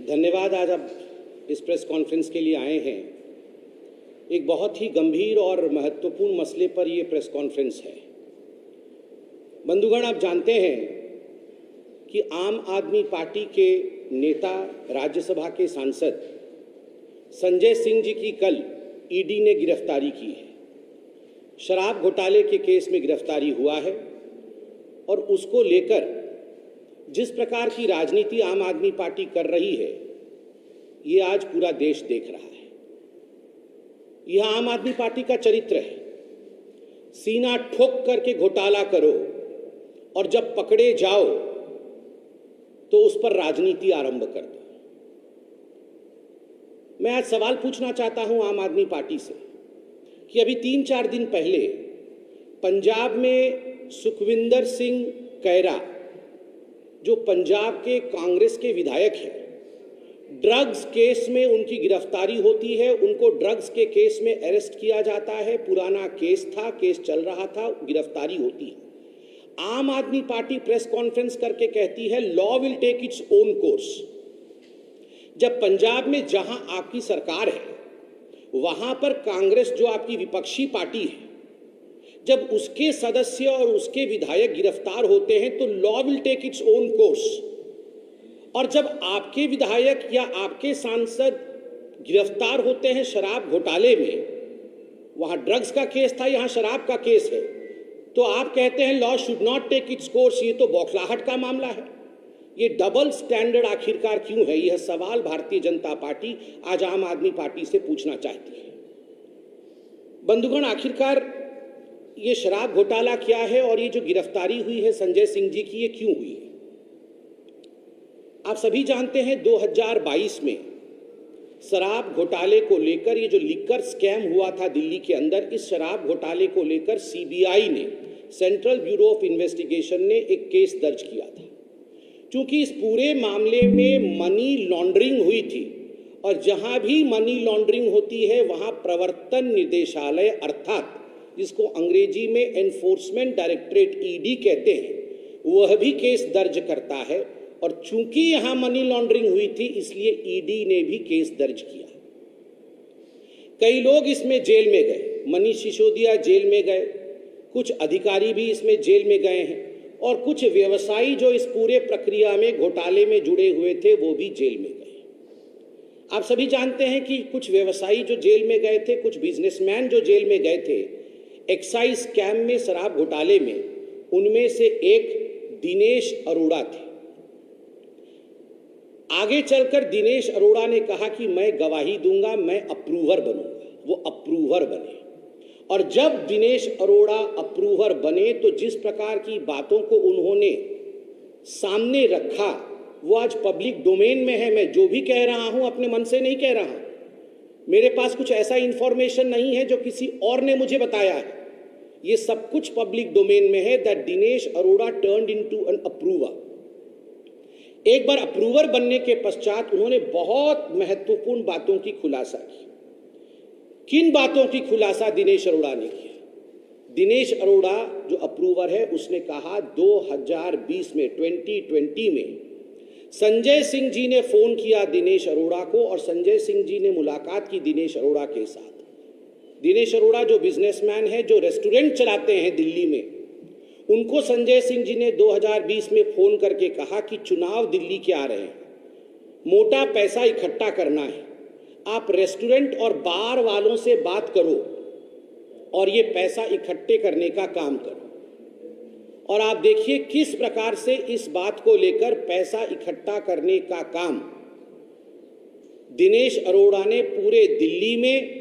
धन्यवाद। आज आप इस प्रेस कॉन्फ्रेंस के लिए आए हैं। एक बहुत ही गंभीर और महत्वपूर्ण मसले पर यह प्रेस कॉन्फ्रेंस है। बंधुगण, आप जानते हैं कि आम आदमी पार्टी के नेता, राज्यसभा के सांसद संजय सिंह जी की कल ईडी ने गिरफ्तारी की है। शराब घोटाले के केस में गिरफ्तारी हुआ है और उसको लेकर जिस प्रकार की राजनीति आम आदमी पार्टी कर रही है, ये आज पूरा देश देख रहा है। यह आम आदमी पार्टी का चरित्र है। सीना ठोक करके घोटाला करो और जब पकड़े जाओ तो उस पर राजनीति आरंभ कर दो। मैं आज सवाल पूछना चाहता हूं आम आदमी पार्टी से कि अभी 3-4 दिन पहले पंजाब में सुखविंदर सिंह कैरा, जो पंजाब के कांग्रेस के विधायक हैं, ड्रग्स केस में उनकी गिरफ्तारी होती है। उनको ड्रग्स के केस में अरेस्ट किया जाता है। पुराना केस था, केस चल रहा था, गिरफ्तारी होती है। आम आदमी पार्टी प्रेस कॉन्फ्रेंस करके कहती है law will take its own course. जब पंजाब में जहां आपकी सरकार है, वहां पर कांग्रेस, जो आपकी विपक्षी पार्टी है, जब उसके सदस्य और उसके विधायक गिरफ्तार होते हैं तो law will take its own course. और जब आपके विधायक या आपके सांसद गिरफ्तार होते हैं शराब घोटाले में, वहां ड्रग्स का केस था, यहां शराब का केस है, तो आप कहते हैं law should not take its course. ये तो बौखलाहट का मामला है। ये डबल स्टैंडर्ड आखिरकार क्यों है? यह सवाल भारतीय जनता पार्टी आज आम आदमी पार्टी से पूछना चाहती है। बंधुगण, आखिरकार ये शराब घोटाला क्या है और ये जो गिरफ्तारी हुई है संजय सिंह जी की, ये क्यों हुई है? आप सभी जानते हैं 2022 में शराब घोटाले को लेकर, ये जो लिकर स्कैम हुआ था दिल्ली के अंदर, इस शराब घोटाले को लेकर सीबीआई ने, सेंट्रल ब्यूरो ऑफ इन्वेस्टिगेशन ने एक केस दर्ज किया था। क्योंकि इस पूरे मामले में मनी लॉन्ड्रिंग हुई थी और जहां भी मनी लॉन्ड्रिंग होती है वहां प्रवर्तन निदेशालय, अर्थात जिसको अंग्रेजी में एनफोर्समेंट डायरेक्टरेट ईडी कहते हैं, वह भी केस दर्ज करता है। और चूंकि यहां मनी लॉन्ड्रिंग हुई थी, इसलिए ईडी ने भी केस दर्ज किया। कई लोग इसमें जेल में गए। मनीष सिसोदिया जेल में गए, कुछ अधिकारी भी इसमें जेल में गए हैं और कुछ व्यवसायी जो इस पूरे प्रक्रिया में, घोटाले में जुड़े हुए थे, वो भी जेल में गए। आप सभी जानते हैं कि कुछ व्यवसायी जो जेल में गए थे, कुछ बिजनेसमैन जो जेल में गए थे एक्साइज स्कैम में, शराब घोटाले में, उनमें से एक दिनेश अरोड़ा थे। आगे चलकर दिनेश अरोड़ा ने कहा कि मैं गवाही दूंगा, मैं अप्रूवर बनूंगा। वो अप्रूवर बने और जब दिनेश अरोड़ा अप्रूवर बने तो जिस प्रकार की बातों को उन्होंने सामने रखा, वो आज पब्लिक डोमेन में है। मैं जो भी कह रहा हूं अपने मन से नहीं कह रहा। मेरे पास कुछ ऐसा इंफॉर्मेशन नहीं है जो किसी और ने मुझे बताया है। ये सब कुछ पब्लिक डोमेन में है that Dinesh Arora turned into an approver. एक बार अप्रूवर बनने के पश्चात उन्होंने बहुत महत्वपूर्ण बातों की खुलासा की। किन बातों की खुलासा दिनेश अरोड़ा ने किया? दिनेश अरोड़ा जो अप्रूवर है, उसने कहा 2020 में, 2020 में संजय सिंह जी ने फोन किया दिनेश अरोड़ा को और संजय सिंह जी ने मुलाकात की दिनेश अरोड़ा के साथ। दिनेश अरोड़ा जो बिजनेसमैन है, जो रेस्टोरेंट चलाते हैं दिल्ली में, उनको संजय सिंह जी ने 2020 में फोन करके कहा कि चुनाव दिल्ली के आ रहे हैं, मोटा पैसा इकट्ठा करना है, आप रेस्टोरेंट और बार वालों से बात करो और ये पैसा इकट्ठे करने का काम करो। और आप देखिए किस प्रकार से इस बात को लेकर पैसा इकट्ठा करने का काम दिनेश अरोड़ा ने पूरे दिल्ली में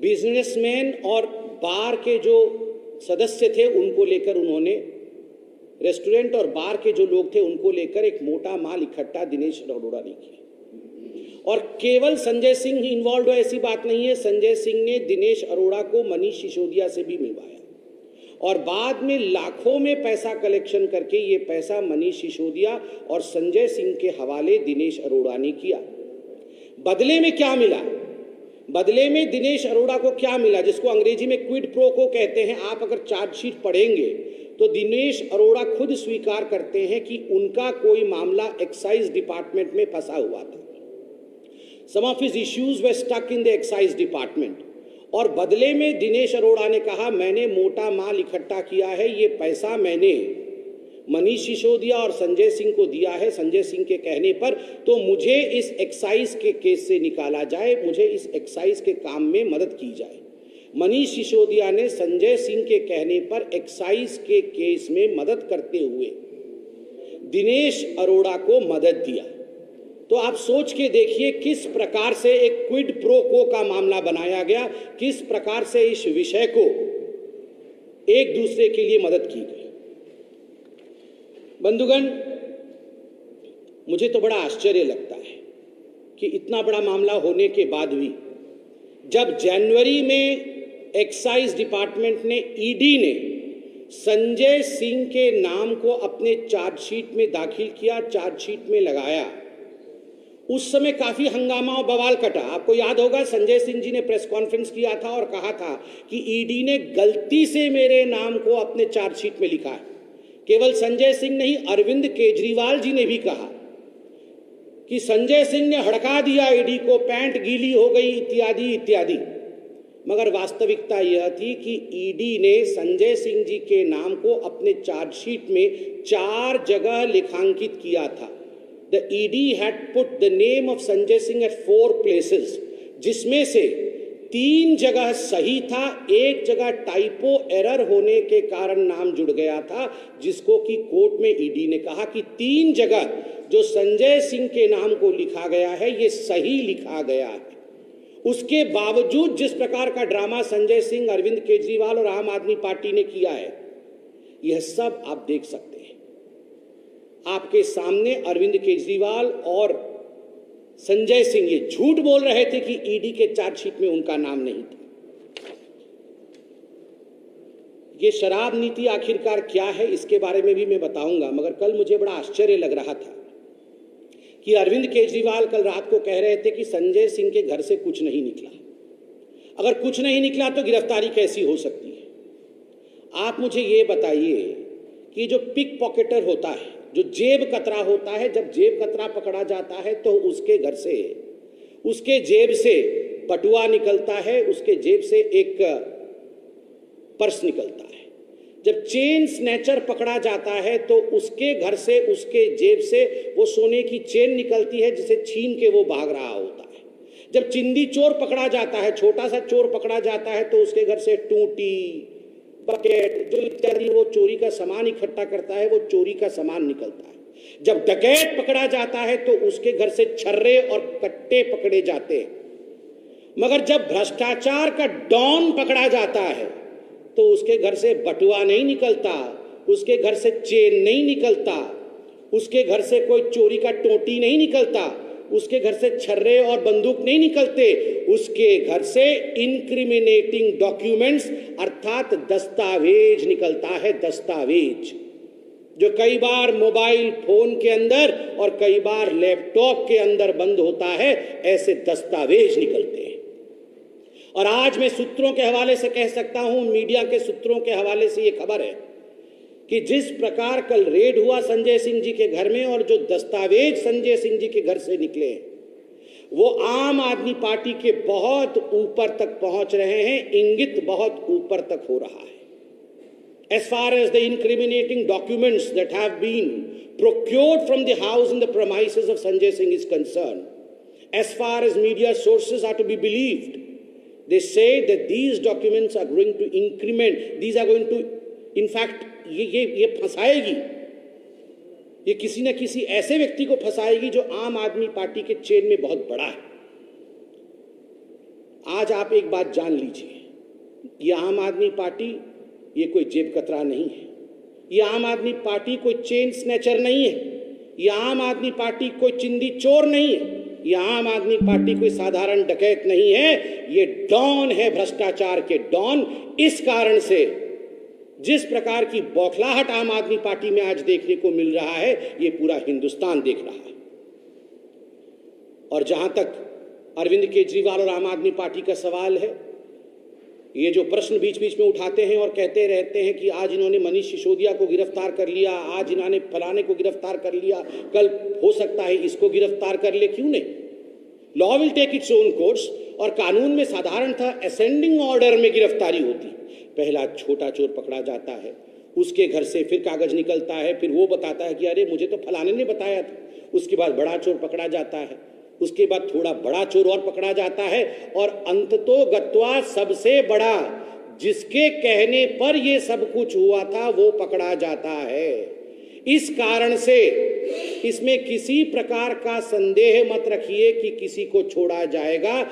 बिजनेसमैन और बार के जो सदस्य थे उनको लेकर, उन्होंने रेस्टोरेंट और बार के जो लोग थे उनको लेकर एक मोटा माल इकट्ठा दिनेश अरोड़ा ने किया। और केवल संजय सिंह ही इन्वॉल्व हो ऐसी बात नहीं है। संजय सिंह ने दिनेश अरोड़ा को मनीष सिसोदिया से भी मिलवाया और बाद में लाखों में पैसा कलेक्शन करके ये पैसा मनीष सिसोदिया और संजय सिंह के हवाले दिनेश अरोड़ा ने किया। बदले में क्या मिला? बदले में दिनेश अरोड़ा को क्या मिला, जिसको अंग्रेजी में क्विड प्रो को कहते हैं। आप अगर चार्जशीट पढ़ेंगे तो दिनेश अरोड़ा खुद स्वीकार करते हैं कि उनका कोई मामला एक्साइज डिपार्टमेंट में फंसा हुआ था। Some of his issues were stuck in the excise department, और बदले में दिनेश अरोड़ा ने कहा मैंने मोटा माल इकट्ठा किया है, ये पैसा मैंने मनीष सिसोदिया और संजय सिंह को दिया है संजय सिंह के कहने पर, तो मुझे इस एक्साइज के केस से निकाला जाए, मुझे इस एक्साइज के काम में मदद की जाए। मनीष सिसोदिया ने संजय सिंह के कहने पर एक्साइज के केस में मदद करते हुए दिनेश अरोड़ा को मदद दिया। तो आप सोच के देखिए किस प्रकार से एक क्विड प्रो को का मामला बनाया गया, किस प्रकार से इस विषय को एक दूसरे के लिए मदद की गई। बंधुगण, मुझे तो बड़ा आश्चर्य लगता है कि इतना बड़ा मामला होने के बाद भी जब जनवरी में एक्साइज डिपार्टमेंट ने, ईडी ने संजय सिंह के नाम को अपने चार्जशीट में दाखिल किया, चार्जशीट में लगाया, उस समय काफी हंगामा और बवाल कटा। आपको याद होगा संजय सिंह जी ने प्रेस कॉन्फ्रेंस किया था और कहा था कि ईडी ने गलती से मेरे नाम को अपने चार्जशीट में लिखा है। केवल संजय सिंह नहीं, अरविंद केजरीवाल जी ने भी कहा कि संजय सिंह ने हड़का दिया ईडी को, पैंट गीली हो गई इत्यादि इत्यादि। मगर वास्तविकता यह थी कि ईडी ने संजय सिंह जी के नाम को अपने चार्जशीट में 4 जगह लेखांकित किया था। The ED had put the name of Sanjay Singh at 4 places, जिसमें से 3 जगह सही था, 1 जगह टाइपो एरर होने के कारण नाम जुड़ गया था, जिसको कि कोर्ट में ईडी ने कहा कि 3 जगह जो संजय सिंह के नाम को लिखा गया है ये सही लिखा गया है। उसके बावजूद जिस प्रकार का ड्रामा संजय सिंह, अरविंद केजरीवाल और आम आदमी पार्टी ने किया है, यह सब आप देख सकते हैं। आपके सामने अरविंद केजरीवाल और संजय सिंह ये झूठ बोल रहे थे कि ईडी के चार्जशीट में उनका नाम नहीं था। ये शराब नीति आखिरकार क्या है इसके बारे में भी मैं बताऊंगा, मगर कल मुझे बड़ा आश्चर्य लग रहा था कि अरविंद केजरीवाल कल रात को कह रहे थे कि संजय सिंह के घर से कुछ नहीं निकला। अगर कुछ नहीं निकला तो गिरफ्तारी कैसी हो सकती है? आप मुझे ये बताइए कि जो पिक पॉकेटर होता है, जो जेब कतरा होता है, जब जेब कतरा पकड़ा जाता है तो उसके घर से, उसके जेब से बटुआ निकलता है, उसके जेब से एक पर्स निकलता है। जब चेन स्नैचर पकड़ा जाता है तो उसके घर से, उसके जेब से वो सोने की चेन निकलती है जिसे छीन के वो भाग रहा होता है। जब चिंदी चोर पकड़ा जाता है, छोटा सा चोर पकड़ा जाता है, तो उसके घर से टूटी, बकेट, जो इत्यादि वो चोरी का सामान इकट्ठा करता है, वो चोरी का सामान निकलता है। जब डकैत पकड़ा जाता है तो उसके घर से छर्रे और कट्टे पकड़े जाते हैं। मगर जब भ्रष्टाचार का डॉन पकड़ा जाता है तो उसके घर से बटुआ नहीं निकलता, उसके घर से चेन नहीं निकलता, उसके घर से कोई चोरी का टोटी नहीं निकलता, उसके घर से छर्रे और बंदूक नहीं निकलते, उसके घर से इंक्रिमिनेटिंग डॉक्यूमेंट्स अर्थात दस्तावेज निकलता है। दस्तावेज जो कई बार मोबाइल फोन के अंदर और कई बार लैपटॉप के अंदर बंद होता है, ऐसे दस्तावेज निकलते हैं। और आज मैं सूत्रों के हवाले से कह सकता हूं, मीडिया के सूत्रों के हवाले से ये खबर है कि जिस प्रकार कल रेड हुआ संजय सिंह जी के घर में और जो दस्तावेज संजय सिंह जी के घर से निकले वो आम आदमी पार्टी के बहुत ऊपर तक पहुंच रहे हैं, इंगित बहुत ऊपर तक हो रहा है। As far as the incriminating documents that have been procured from the house and the premises of Sanjay Singh is concerned, as far as media sources are to be believed, they say that these documents are going to increment, these are going to, in fact, ये फंसाएगी, ये किसी न किसी ऐसे व्यक्ति को फंसाएगी जो आम आदमी पार्टी के चेन में बहुत बड़ा है। आज आप एक बात जान लीजिए, ये आम आदमी पार्टी ये कोई जेब कतरा नहीं है, ये आम आदमी पार्टी कोई चेन स्नैचर नहीं है, ये आम आदमी पार्टी कोई चिंदी चोर नहीं है, ये आम आदमी पार्टी कोई साधारण डकैत नहीं है, ये डॉन है, भ्रष्टाचार के डॉन। इस कारण से जिस प्रकार की बौखलाहट आम आदमी पार्टी में आज देखने को मिल रहा है, ये पूरा हिंदुस्तान देख रहा है। और जहां तक अरविंद केजरीवाल और आम आदमी पार्टी का सवाल है, ये जो प्रश्न बीच बीच में उठाते हैं और कहते रहते हैं कि आज इन्होंने मनीष सिसोदिया को गिरफ्तार कर लिया, आज इन्होंने फलाने को गिरफ्तार कर लिया, कल हो सकता है इसको गिरफ्तार कर ले, क्यों नहीं? Law will take its own course. और कानून में साधारणतः असेंडिंग ऑर्डर में गिरफ्तारी होती। पहला छोटा चोर पकड़ा जाता है, उसके घर से फिर कागज निकलता है, फिर वो बताता है कि अरे मुझे तो फलाने ने बताया था। उसके बाद बड़ा चोर पकड़ा जाता है, उसके बाद थोड़ा बड़ा चोर और पकड़ा जाता है, और अंततोगत्वा सबसे बड़ा जिसके कहने पर ये सब कुछ हुआ था वो पकड़ा जाता है। इस कारण से इसमें किसी प्रकार का संदेह मत रखिए कि किसी को छोड़ा जाएगा।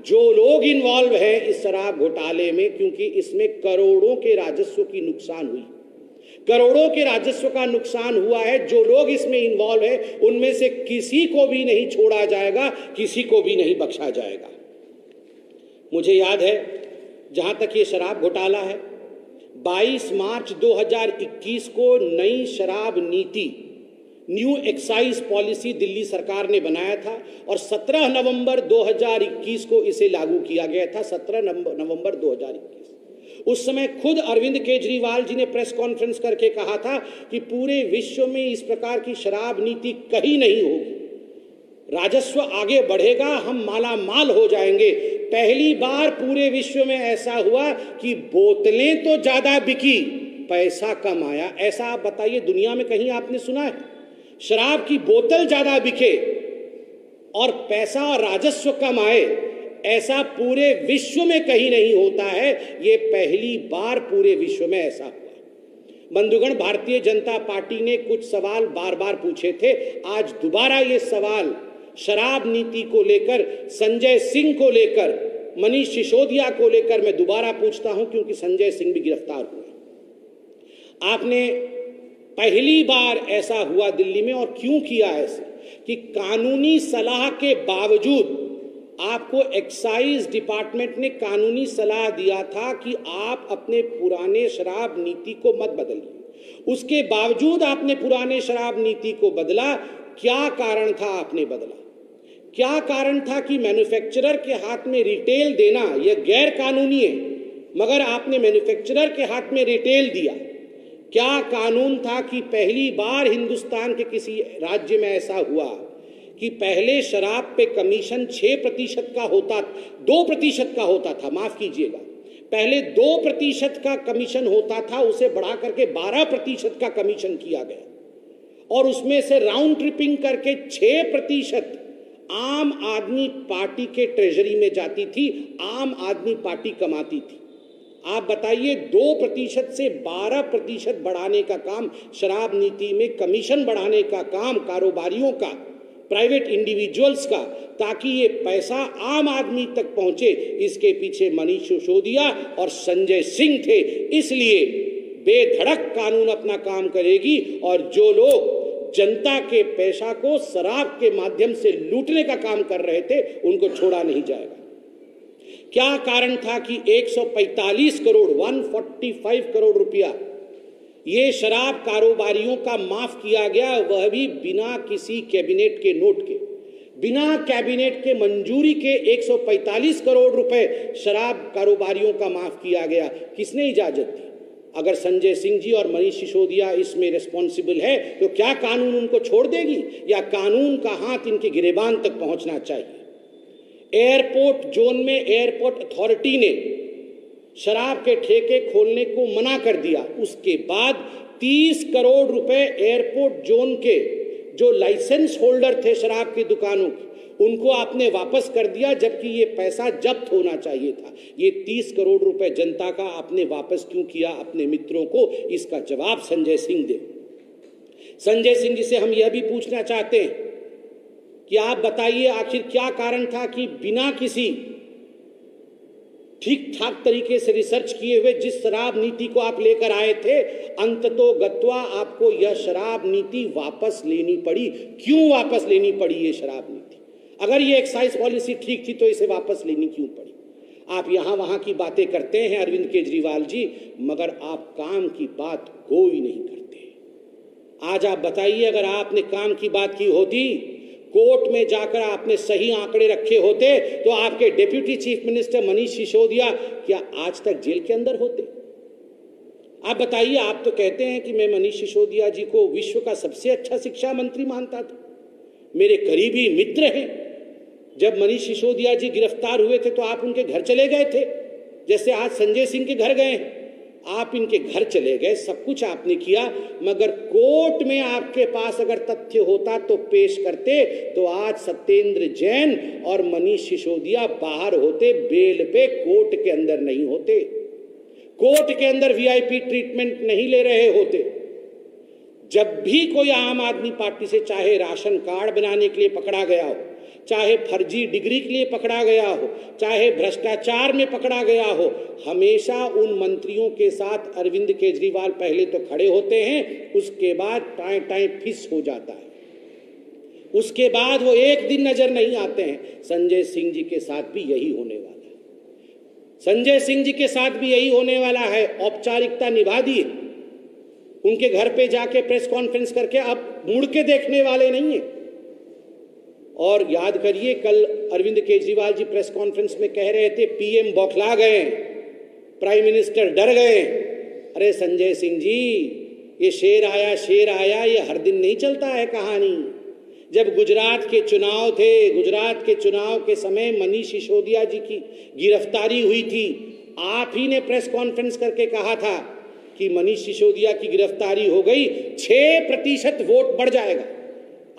जो लोग इन्वॉल्व हैं इस शराब घोटाले में, क्योंकि इसमें करोड़ों के राजस्व की नुकसान हुई, करोड़ों के राजस्व का नुकसान हुआ है। जो लोग इसमें इन्वॉल्व हैं उनमें से किसी को भी नहीं छोड़ा जाएगा, किसी को भी नहीं बख्शा जाएगा। मुझे याद है, जहां तक ये शराब घोटाला है, 22 मार्च 2021 को नई शराब नीति, न्यू एक्साइज पॉलिसी दिल्ली सरकार ने बनाया था और 17 नवंबर 2021 को इसे लागू किया गया था। 17 नवंबर 2021। उस समय खुद अरविंद केजरीवाल जी ने प्रेस कॉन्फ्रेंस करके कहा था कि पूरे विश्व में इस प्रकार की शराब नीति कहीं नहीं होगी, राजस्व आगे बढ़ेगा, हम माला माल हो जाएंगे। पहली बार पूरे विश्व में ऐसा हुआ कि बोतलें तो ज्यादा बिकी, पैसा कम आया। ऐसा आप बताइए, दुनिया में कहीं आपने सुना है? शराब की बोतल ज्यादा बिके और पैसा और राजस्व कम आए, ऐसा पूरे विश्व में कहीं नहीं होता है। ये पहली बार पूरे विश्व में ऐसा हुआ। बंधुगण, भारतीय जनता पार्टी ने कुछ सवाल बार बार पूछे थे। आज दोबारा ये सवाल शराब नीति को लेकर, संजय सिंह को लेकर, मनीष सिसोदिया को लेकर मैं दोबारा पूछता हूं, क्योंकि संजय सिंह भी गिरफ्तार हुए। आपने पहली बार ऐसा हुआ दिल्ली में, और क्यों किया ऐसे कि कानूनी सलाह के बावजूद आपको एक्साइज डिपार्टमेंट ने कानूनी सलाह दिया था कि आप अपने पुराने शराब नीति को मत बदलिए। उसके बावजूद आपने पुराने शराब नीति को बदला। क्या कारण था आपने बदला? क्या कारण था कि मैन्युफैक्चरर के हाथ में रिटेल देना यह गैर कानूनी है, मगर आपने मैन्युफैक्चरर के हाथ में रिटेल दिया? क्या कानून था कि पहली बार हिंदुस्तान के किसी राज्य में ऐसा हुआ कि पहले शराब पे कमीशन 6% का होता, 2% का होता था, माफ कीजिएगा, पहले 2% का कमीशन होता था, उसे बढ़ा करके 12% का कमीशन किया गया, और उसमें से राउंड ट्रिपिंग करके 6% आम आदमी पार्टी के ट्रेजरी में जाती थी, आम आदमी पार्टी कमाती थी। आप बताइए, 2% से 12% बढ़ाने का काम, शराब नीति में कमीशन बढ़ाने का काम कारोबारियों का, प्राइवेट इंडिविजुअल्स का, ताकि ये पैसा आम आदमी तक पहुंचे, इसके पीछे मनीष सिसोदिया और संजय सिंह थे। इसलिए बेधड़क कानून अपना काम करेगी, और जो लोग जनता के पैसा को शराब के माध्यम से लूटने का काम कर रहे थे उनको छोड़ा नहीं जाएगा। क्या कारण था कि 145 करोड़ 145 करोड़ रुपया ये शराब कारोबारियों का माफ किया गया, वह भी बिना किसी कैबिनेट के नोट के, बिना कैबिनेट के मंजूरी के 145 करोड़ रुपए शराब कारोबारियों का माफ किया गया। किसने इजाजत दी? अगर संजय सिंह जी और मनीष सिसोदिया इसमें रिस्पॉन्सिबल है तो क्या कानून उनको छोड़ देगी, या कानून का हाथ इनके गिरेबान तक पहुंचना चाहिए? एयरपोर्ट जोन में एयरपोर्ट अथॉरिटी ने शराब के ठेके खोलने को मना कर दिया। उसके बाद 30 करोड़ रुपए एयरपोर्ट जोन के जो लाइसेंस होल्डर थे शराब की दुकानों की, उनको आपने वापस कर दिया, जबकि ये पैसा जब्त होना चाहिए था। ये 30 करोड़ रुपए जनता का आपने वापस क्यों किया अपने मित्रों को? इसका जवाब संजय सिंह दे। संजय सिंह जी से हम यह भी पूछना चाहते हैं कि आप बताइए, आखिर क्या कारण था कि बिना किसी ठीक ठाक तरीके से रिसर्च किए हुए जिस शराब नीति को आप लेकर आए थे, अंततोगत्वा आपको यह शराब नीति वापस लेनी पड़ी? क्यों वापस लेनी पड़ी ये शराब नीति? अगर ये एक्साइज पॉलिसी ठीक थी तो इसे वापस लेनी क्यों पड़ी? आप यहां वहां की बातें करते हैं अरविंद केजरीवाल जी, मगर आप काम की बात कोई नहीं करते। आज आप बताइए, अगर आपने काम की बात की होती, कोर्ट में जाकर आपने सही आंकड़े रखे होते तो आपके deputy chief minister Manish Sisodia क्या आज तक जेल के अंदर होते? आप बताइए। आप तो कहते हैं कि मैं मनीष सिसोदिया जी को विश्व का सबसे अच्छा शिक्षा मंत्री मानता था, मेरे करीबी मित्र हैं। जब मनीष सिसोदिया जी गिरफ्तार हुए थे तो आप उनके घर चले गए थे, जैसे आज संजय सिंह के घर गए हैं। आप इनके घर चले गए, सब कुछ आपने किया, मगर कोर्ट में आपके पास अगर तथ्य होता तो पेश करते तो आज सत्येंद्र जैन और मनीष सिसोदिया बाहर होते, बेल पे, कोर्ट के अंदर नहीं होते, कोर्ट के अंदर वीआईपी ट्रीटमेंट नहीं ले रहे होते। जब भी कोई आम आदमी पार्टी से चाहे राशन कार्ड बनाने के लिए पकड़ा गया हो, चाहे फर्जी डिग्री के लिए पकड़ा गया हो, चाहे भ्रष्टाचार में पकड़ा गया हो, हमेशा उन मंत्रियों के साथ अरविंद केजरीवाल पहले तो खड़े होते हैं, उसके बाद टाएं टाएं फिस हो जाता है, उसके बाद वो एक दिन नजर नहीं आते हैं। संजय सिंह जी के साथ भी यही होने वाला है, संजय सिंह जी के साथ भी यही होने वाला है। औपचारिकता निभा दी, उनके घर पे जाके प्रेस कॉन्फ्रेंस करके अब मुड़ के देखने वाले नहीं है। और याद करिए, कल अरविंद केजरीवाल जी प्रेस कॉन्फ्रेंस में कह रहे थे पीएम बौखला गए, प्राइम मिनिस्टर डर गए। अरे संजय सिंह जी, ये शेर आया ये हर दिन नहीं चलता है कहानी। जब गुजरात के चुनाव थे, गुजरात के चुनाव के समय मनीष सिसोदिया जी की गिरफ्तारी हुई थी, आप ही ने प्रेस कॉन्फ्रेंस करके कहा था कि मनीष सिसोदिया की गिरफ्तारी हो गई, 6% वोट बढ़ जाएगा,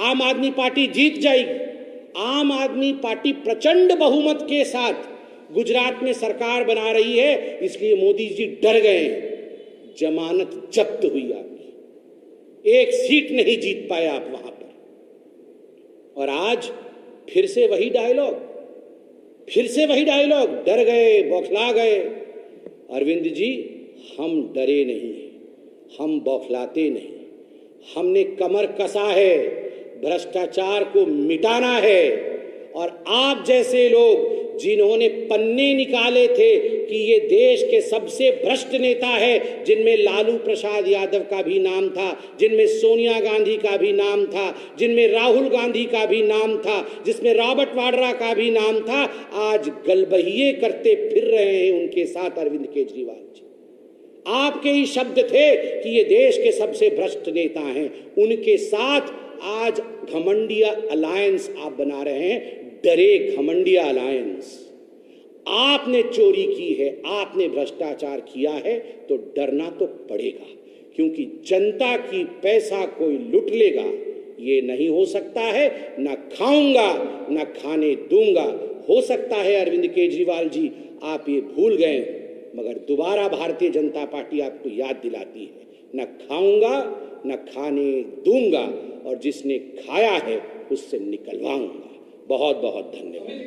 आम आदमी पार्टी जीत जाएगी। आम आदमी पार्टी प्रचंड बहुमत के साथ गुजरात में सरकार बना रही है, इसलिए मोदी जी डर गए हैं। जमानत जब्त हुई आपकी, एक सीट नहीं जीत पाए आप वहां पर। और आज फिर से वही डायलॉग, डर गए, बौखला गए। अरविंद जी, हम डरे नहीं, हम बौखलाते नहीं, हमने कमर कसा है, भ्रष्टाचार को मिटाना है। और आप जैसे लोग जिन्होंने पन्ने निकाले थे कि ये देश के सबसे भ्रष्ट नेता है, जिनमें लालू प्रसाद यादव का भी नाम था, जिनमें सोनिया गांधी का भी नाम था, जिनमें राहुल गांधी का भी नाम था, जिसमें रॉबर्ट वाड्रा का भी नाम था, आज गलबहिए करते फिर रहे हैं उनके साथ अरविंद केजरीवाल जी। आपके ही शब्द थे कि ये देश के सबसे भ्रष्ट नेता हैं, उनके साथ आज घमंडिया अलायंस आप बना रहे हैं, डरे घमंडिया अलायंस। आपने चोरी की है, आपने भ्रष्टाचार किया है, तो डरना तो पड़ेगा, क्योंकि जनता की पैसा कोई लूट लेगा, ये नहीं हो सकता है। ना खाऊंगा ना खाने दूंगा। हो सकता है अरविंद केजरीवाल जी आप ये भूल गए, मगर दोबारा भारतीय जनता पार्टी आपको याद दिलाती है, न खाऊंगा न खाने दूंगा, और जिसने खाया है उससे निकलवाऊंगा। बहुत बहुत धन्यवाद।